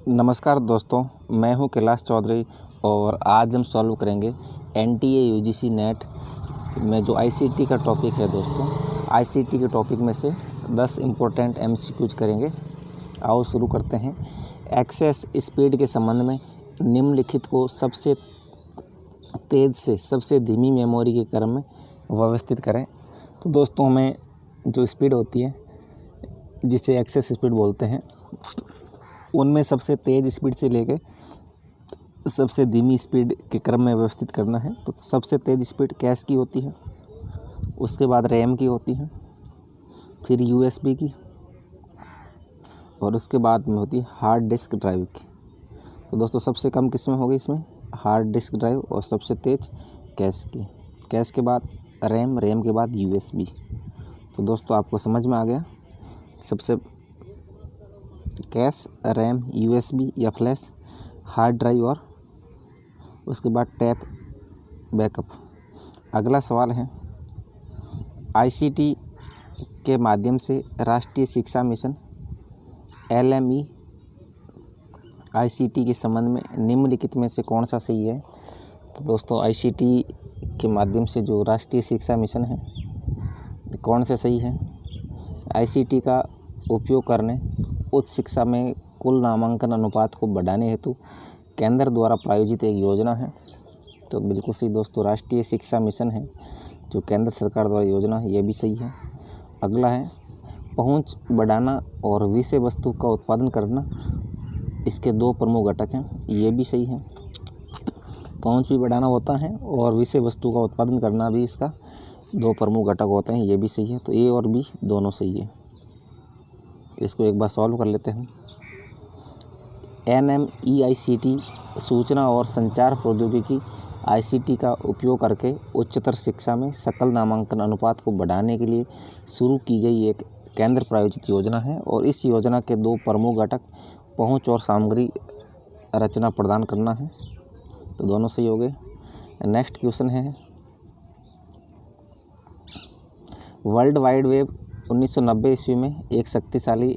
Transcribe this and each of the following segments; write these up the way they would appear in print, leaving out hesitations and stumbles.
नमस्कार दोस्तों, मैं हूं कैलाश चौधरी और आज हम सॉल्व करेंगे एनटीए यूजीसी नेट में जो आईसीटी का टॉपिक है। दोस्तों, आईसीटी के टॉपिक में से 10 इम्पोर्टेंट एमसीक्यूज करेंगे। आओ शुरू करते हैं। एक्सेस स्पीड के संबंध में निम्नलिखित को सबसे तेज़ से सबसे धीमी मेमोरी के क्रम में व्यवस्थित करें। तो दोस्तों, हमें जो स्पीड होती है जिसे एक्सेस स्पीड बोलते हैं, उनमें सबसे तेज़ स्पीड से लेके सबसे धीमी स्पीड के क्रम में व्यवस्थित करना है। तो सबसे तेज़ स्पीड कैश की होती है, उसके बाद रैम की होती है, फिर यूएसबी की, और उसके बाद में होती है हार्ड डिस्क ड्राइव की। तो दोस्तों, सबसे कम किसमें होगी? इसमें हार्ड डिस्क ड्राइव, और सबसे तेज़ कैश की। कैश के बाद रैम, रैम के बाद यूएसबी। तो दोस्तों, आपको समझ में आ गया। सबसे कैश, रैम, यूएसबी या फ्लैश, हार्ड ड्राइव, और उसके बाद टैप बैकअप। अगला सवाल है, आईसीटी के माध्यम से राष्ट्रीय शिक्षा मिशन LME आईसीटी के संबंध में निम्नलिखित में से कौन सा सही है? तो दोस्तों, आईसीटी के माध्यम से जो राष्ट्रीय शिक्षा मिशन है, कौन से सही है? आईसीटी का उपयोग करने उच्च शिक्षा में कुल नामांकन अनुपात को बढ़ाने हेतु केंद्र द्वारा प्रायोजित एक योजना है। तो बिल्कुल सही दोस्तों, राष्ट्रीय शिक्षा मिशन है जो केंद्र सरकार द्वारा योजना है, यह भी सही है। अगला है, पहुंच बढ़ाना और विषय वस्तु का उत्पादन करना इसके दो प्रमुख घटक हैं, ये भी सही है। पहुंच भी बढ़ाना होता है और विषय वस्तु का उत्पादन करना भी इसका दो प्रमुख घटक होते हैं, ये भी सही है। तो ए और बी दोनों सही है। इसको एक बार सॉल्व कर लेते हैं। NMEICT सूचना और संचार प्रौद्योगिकी आईसीटी का उपयोग करके उच्चतर शिक्षा में सकल नामांकन अनुपात को बढ़ाने के लिए शुरू की गई एक केंद्र प्रायोजित योजना है, और इस योजना के दो प्रमुख घटक पहुंच और सामग्री रचना प्रदान करना है। तो दोनों सही हो गए। नेक्स्ट क्वेश्चन है, वर्ल्ड वाइड वेब 1990 ईस्वी में एक शक्तिशाली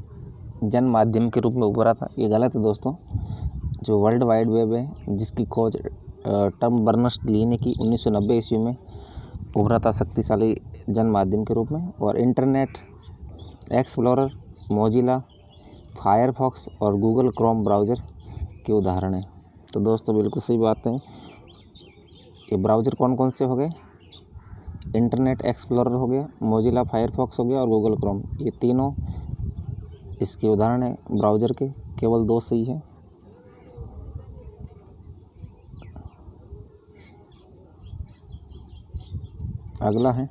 जन माध्यम के रूप में उभरा था। ये गलत है दोस्तों। जो वर्ल्ड वाइड वेब है, जिसकी खोज टम बर्नर्स-ली ने की 1990 ईस्वी में, उभरा था शक्तिशाली जन माध्यम के रूप में। और इंटरनेट एक्सप्लोरर, मोजिला, फायरफॉक्स और गूगल क्रोम ब्राउज़र के उदाहरण हैं। तो दोस्तों, बिल्कुल सही बात है। ये ब्राउज़र कौन कौन से हो गए? इंटरनेट एक्सप्लोरर हो गया, मोजिला फायरफॉक्स हो गया, और गूगल क्रोम। ये तीनों इसके उदाहरण हैं ब्राउज़र के। केवल दो सही है। अगला है,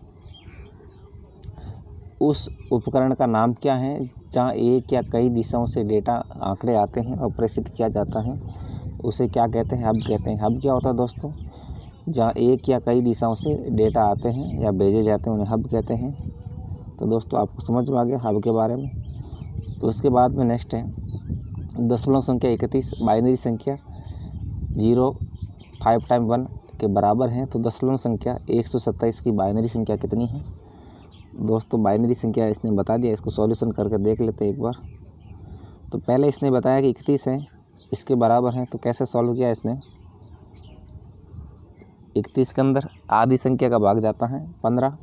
उस उपकरण का नाम क्या है जहाँ एक या कई दिशाओं से डेटा आंकड़े आते हैं और प्रेषित किया जाता है? उसे क्या कहते हैं? हब कहते हैं। हब क्या होता है दोस्तों? जहाँ एक या कई दिशाओं से डेटा आते हैं या भेजे जाते हैं, उन्हें हब कहते हैं। तो दोस्तों, आपको समझ में आ गया हब के बारे में। तो उसके बाद में नेक्स्ट है, दशमलव संख्या 31 बाइनरी संख्या 0, 5 टाइम 1 के बराबर हैं। तो दशमलव संख्या 127 की बाइनरी संख्या कितनी है? दोस्तों, बाइनरी संख्या इसने बता दिया। इसको सॉल्यूशन करके देख लेते हैं एक बार। तो पहले इसने बताया कि 31 है, इसके बराबर है। तो कैसे सॉल्व किया इसने? 31 के अंदर आधी संख्या का भाग जाता है 15,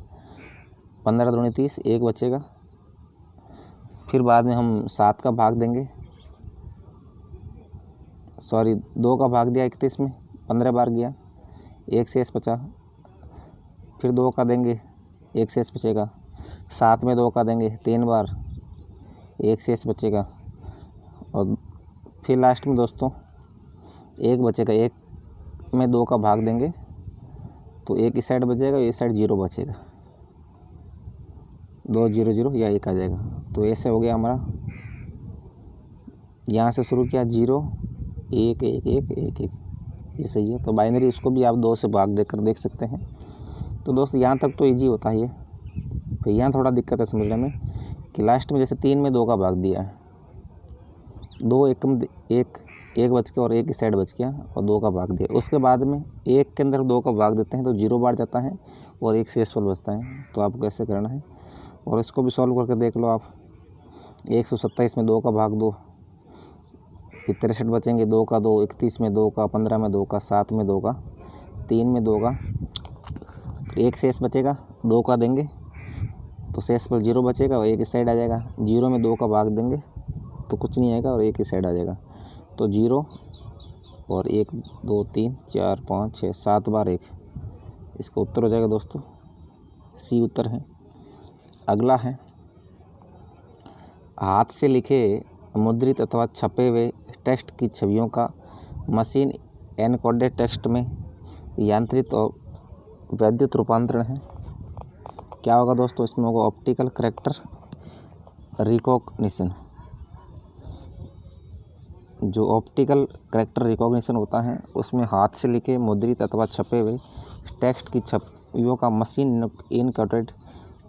15 दूनी 30, 1 बचेगा। फिर बाद में हम 7 का भाग देंगे, 2 का भाग दिया 31 में, 15 बार गया, 1 शेष बचा। फिर 2 का देंगे, 1 शेष बचेगा। 7 में 2 का देंगे 3 बार, 1 शेष बचेगा। और फिर लास्ट में दोस्तों 1 बचेगा। 1 में 2 का भाग देंगे तो 1 इस साइड बचेगा, इस साइड 0 बचेगा। 2 0 0 या 1 आ जाएगा। तो ऐसे हो गया हमारा। यहाँ से शुरू किया 0 1 1 1 1 1, ये सही है। तो बाइनरी उसको भी आप 2 से भाग देकर देख सकते हैं। तो दोस्तों, यहाँ तक तो इजी होता है ये। फिर यहाँ थोड़ा दिक्कत है समझने में कि लास्ट में जैसे 3 में 2 का भाग दिया है, 2 1 1 बच गया और 1 इस साइड बच गया, और 2 का भाग दिया। उसके बाद में 1 के अंदर 2 का भाग देते हैं तो 0 बार जाता है और 1 शेषफल बचता है। तो आपको कैसे करना है, और इसको भी सॉल्व करके देख लो आप। 127 में 2 का भाग 2, 63 बचेंगे, 2 का 2, 31 में 2 का, 15 में 2 का, 7 में 2 का, 3 में 2 का, एक शेष बचेगा, 2 का देंगे तो शेष पर 0 बचेगा और एक इस साइड आ जाएगा। 0 में 2 का भाग देंगे तो कुछ नहीं आएगा और एक इस साइड आ जाएगा। तो 0 और 1 2 3 4 5 6 7 बार 1, इसका उत्तर हो जाएगा दोस्तों सी उत्तर है। अगला है हाथ से लिखे मुद्रित अथवा छपे हुए टेक्स्ट की छवियों का मशीन एनकोडेड टेक्स्ट में यांत्रिक और वैद्युत रूपांतरण है। क्या होगा दोस्तों? इसमें होगा ऑप्टिकल कैरेक्टर रिकॉग्निशन। जो ऑप्टिकल कैरेक्टर रिकॉग्निशन होता है उसमें हाथ से लिखे मुद्रित अथवा छपे हुए टेक्स्ट की छवियों का मशीन इनकोडेड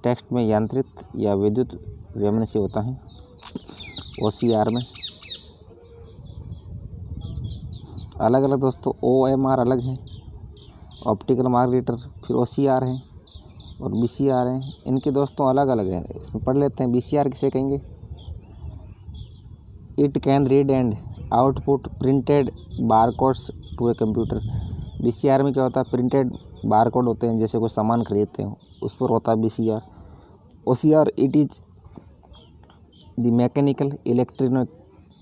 टेक्स्ट में यांत्रिक या विद्युत व्यमन से होता है। OCR में अलग अलग दोस्तों OMR अलग है, ऑप्टिकल मार्क रीडर, फिर OCR है और BCR है। इनके दोस्तों अलग अलग है, इसमें पढ़ लेते हैं। BCR किसे कहेंगे? It can read and output printed barcodes to a computer. BCR में क्या होता है? प्रिंटेड बारकोड होते हैं, जैसे कोई सामान खरीदते हो उस पर होता है BCR। OCR it is the mechanical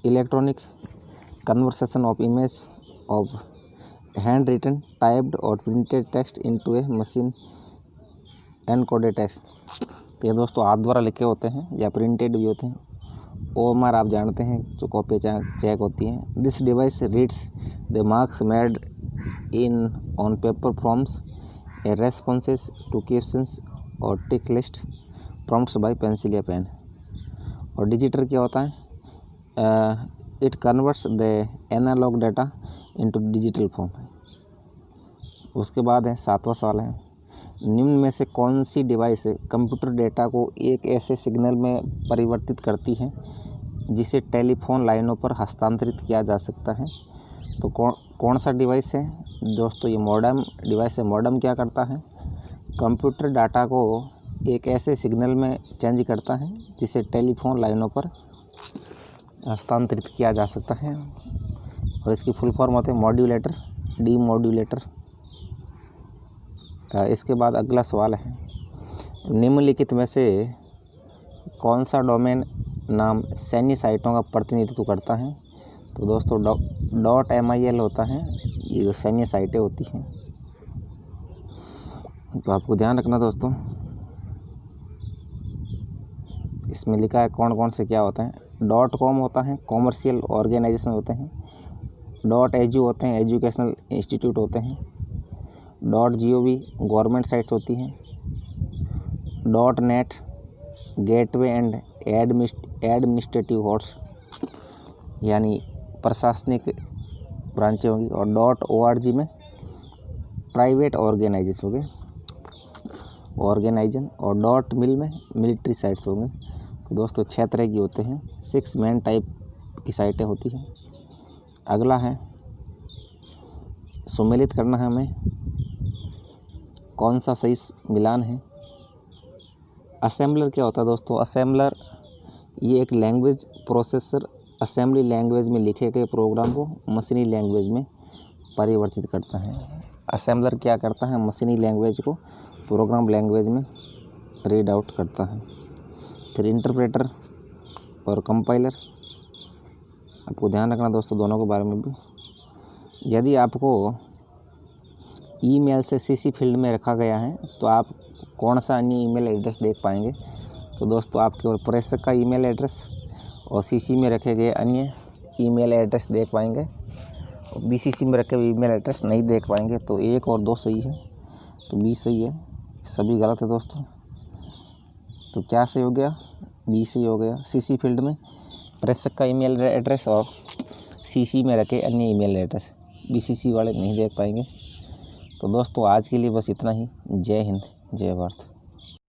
electronic conversation of image of hand written typed और printed text into a machine encoded text. तो ये दोस्तों हाथ द्वारा लिखे होते हैं या प्रिंटेड भी होते हैं। OMR आप जानते हैं, जो कॉपी चेक होती हैं। This device reads the marks made in on paper forms a responses to questions और tick list prompts by pencil या पेन। और डिजिटल क्या होता है? It converts the analog data into digital form. उसके बाद है 7वां सवाल है, निम्न में से कौन सी डिवाइस कंप्यूटर डेटा को एक ऐसे सिग्नल में परिवर्तित करती है जिसे टेलीफोन लाइनों पर हस्तांतरित किया जा सकता है? तो कौन सा डिवाइस है दोस्तों? ये मॉडेम डिवाइस है। मॉडेम क्या करता है? कंप्यूटर डाटा को एक ऐसे सिग्नल में चेंज करता है जिसे टेलीफोन लाइनों पर हस्तांतरित किया जा सकता है। और इसकी फुल फॉर्म होते हैं मॉड्यूलेटर, डीमॉड्यूलेटर। इसके बाद अगला सवाल है, निम्नलिखित में से कौन सा डोमेन नाम सैन्य साइटों का प्रतिनिधित्व करता है? तो दोस्तों .mil होता है, ये जो सैन्य साइटें होती हैं। तो आपको ध्यान रखना दोस्तों, इसमें लिखा है कौन कौन से क्या होता है। .com होता है, कॉमर्शियल ऑर्गेनाइजेशन होते हैं। .edu होते हैं, एजुकेशनल इंस्टीट्यूट होते हैं। .gov गवर्नमेंट साइट्स होती हैं। .net gateway and administrative hots यानी प्रशासनिक ब्रांचें होंगी। और .org में प्राइवेट ऑर्गेनाइजेशन होंगे और .mil में मिलिट्री साइट्स होंगे। तो दोस्तों 6 तरह की होते हैं, 6 मेन टाइप की साइटें होती हैं। अगला है, सुमेलित करना है हमें कौन सा सही मिलान है। असेंबलर क्या होता है दोस्तों? असेंबलर ये एक लैंग्वेज प्रोसेसर असेंबली लैंग्वेज में लिखे गए प्रोग्राम को मशीनी लैंग्वेज में परिवर्तित करता है। असेंबलर क्या करता है? मशीनी लैंग्वेज को प्रोग्राम लैंग्वेज में रीड आउट करता है। फिर इंटरप्रेटर और कंपाइलर, आपको ध्यान रखना दोस्तों दोनों के बारे में भी। यदि आपको ईमेल से CC फील्ड में रखा गया है तो आप कौन सा अन्य ईमेल एड्रेस देख पाएंगे? तो दोस्तों आप केवल प्रेषक का ईमेल एड्रेस और CC में रखे गए अन्य ईमेल एड्रेस देख पाएंगे और BCC में रखे हुए ईमेल एड्रेस नहीं देख पाएंगे। तो 1 और 2 सही है, तो B सही है, सभी गलत है दोस्तों। तो क्या सही हो गया? B सही हो गया। CC फील्ड में प्रेषक का ईमेल एड्रेस और CC में रखे अन्य ईमेल एड्रेस, BCC वाले नहीं देख पाएंगे। तो दोस्तों आज के लिए बस इतना ही। जय हिंद, जय भारत।